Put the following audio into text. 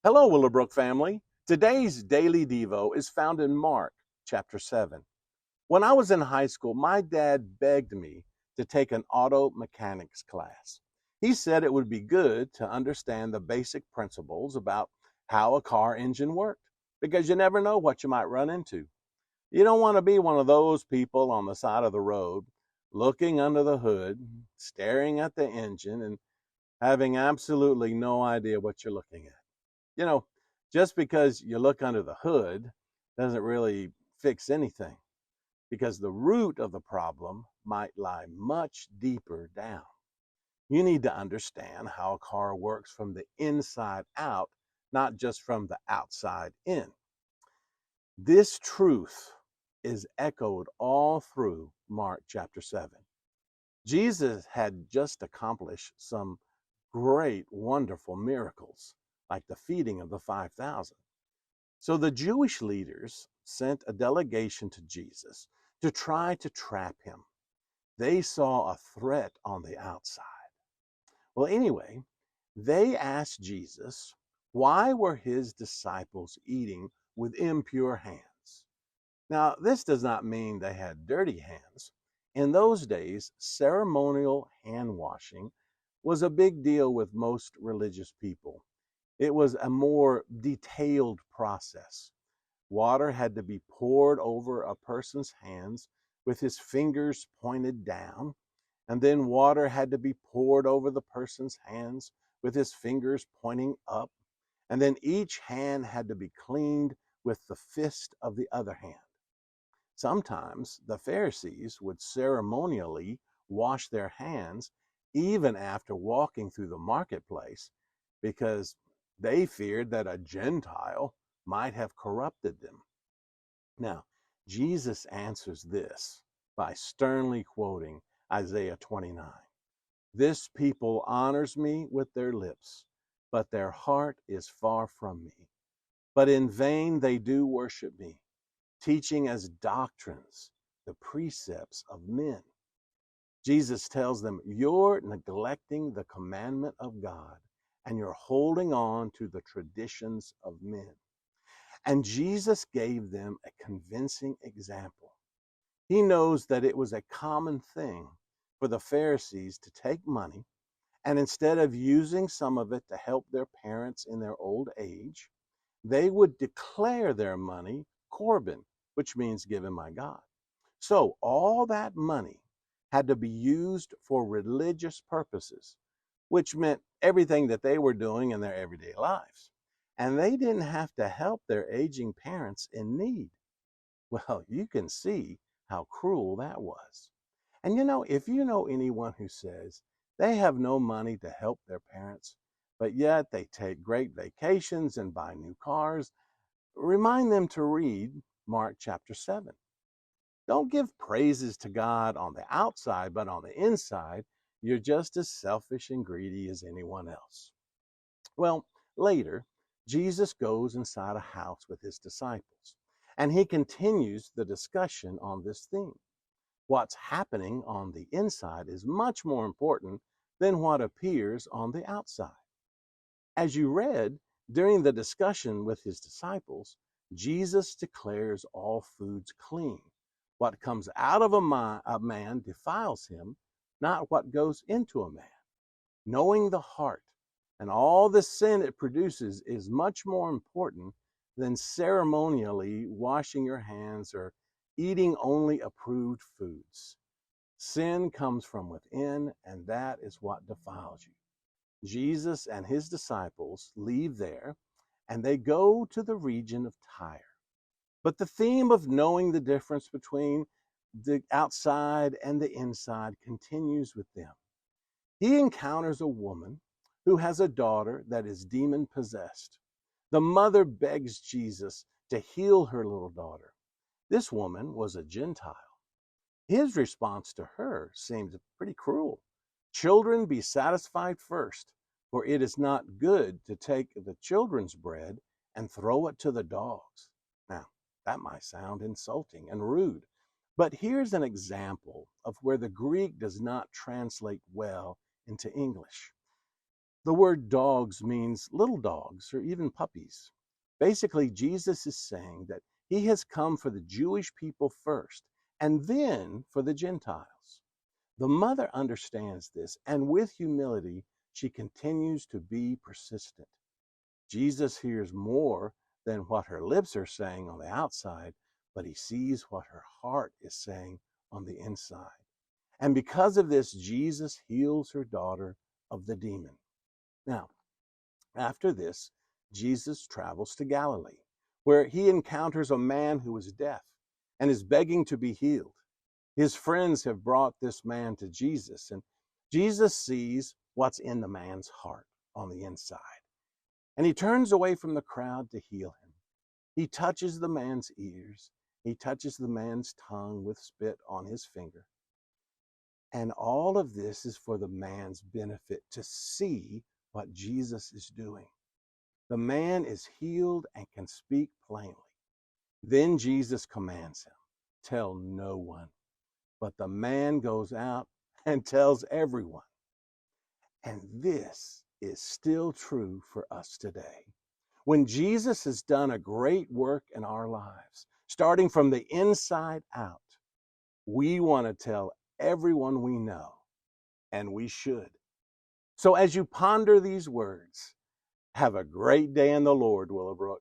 Hello, Willowbrook family. Today's daily Devo is found in Mark chapter 7. When I was in high school, my dad begged me to take an auto mechanics class. He said it would be good to understand the basic principles about how a car engine worked, because you never know what you might run into. You don't want to be one of those people on the side of the road looking under the hood, staring at the engine, and having absolutely no idea what you're looking at. You know, just because you look under the hood doesn't really fix anything, because the root of the problem might lie much deeper down. You need to understand how a car works from the inside out, not just from the outside in. This truth is echoed all through Mark chapter 7. Jesus had just accomplished some great, wonderful miracles, like the feeding of the 5,000. So the Jewish leaders sent a delegation to Jesus to try to trap him. They saw a threat on the outside. Well, anyway, they asked Jesus, why were his disciples eating with impure hands? Now, this does not mean they had dirty hands. In those days, ceremonial hand washing was a big deal with most religious people. It was a more detailed process. Water had to be poured over a person's hands with his fingers pointed down, and then water had to be poured over the person's hands with his fingers pointing up, and then each hand had to be cleaned with the fist of the other hand. Sometimes the Pharisees would ceremonially wash their hands even after walking through the marketplace, because they feared that a Gentile might have corrupted them. Now, Jesus answers this by sternly quoting Isaiah 29. This people honors me with their lips, but their heart is far from me. But in vain they do worship me, teaching as doctrines the precepts of men. Jesus tells them, you're neglecting the commandment of God, and you're holding on to the traditions of men. And Jesus gave them a convincing example. He knows that it was a common thing for the Pharisees to take money, and instead of using some of it to help their parents in their old age, they would declare their money Corban, which means given by God. So all that money had to be used for religious purposes, which meant everything that they were doing in their everyday lives. And they didn't have to help their aging parents in need. Well, you can see how cruel that was. And if you know anyone who says they have no money to help their parents, but yet they take great vacations and buy new cars, remind them to read Mark chapter 7. Don't give praises to God on the outside, but on the inside, you're just as selfish and greedy as anyone else. Well, later, Jesus goes inside a house with his disciples, and he continues the discussion on this theme. What's happening on the inside is much more important than what appears on the outside. As you read, during the discussion with his disciples, Jesus declares all foods clean. What comes out of a man defiles him, not what goes into a man. Knowing the heart and all the sin it produces is much more important than ceremonially washing your hands or eating only approved foods. Sin comes from within, and that is what defiles you. Jesus and his disciples leave there, and they go to the region of Tyre. But the theme of knowing the difference between the outside and the inside continues with them. He encounters a woman who has a daughter that is demon possessed. The mother begs Jesus to heal her little daughter. This woman was a Gentile. His response to her seemed pretty cruel. Children, be satisfied first, for it is not good to take the children's bread and throw it to the dogs. Now, that might sound insulting and rude, but here's an example of where the Greek does not translate well into English. The word dogs means little dogs or even puppies. Basically, Jesus is saying that he has come for the Jewish people first and then for the Gentiles. The mother understands this, and with humility, she continues to be persistent. Jesus hears more than what her lips are saying on the outside, but he sees what her heart is saying on the inside. And because of this, Jesus heals her daughter of the demon. Now, after this, Jesus travels to Galilee, where he encounters a man who is deaf and is begging to be healed. His friends have brought this man to Jesus, and Jesus sees what's in the man's heart on the inside. And he turns away from the crowd to heal him. He touches the man's ears. He touches the man's tongue with spit on his finger. And all of this is for the man's benefit, to see what Jesus is doing. The man is healed and can speak plainly. Then Jesus commands him, tell no one. But the man goes out and tells everyone. And this is still true for us today. When Jesus has done a great work in our lives, starting from the inside out, we want to tell everyone we know, and we should. So as you ponder these words, have a great day in the Lord, Willowbrook.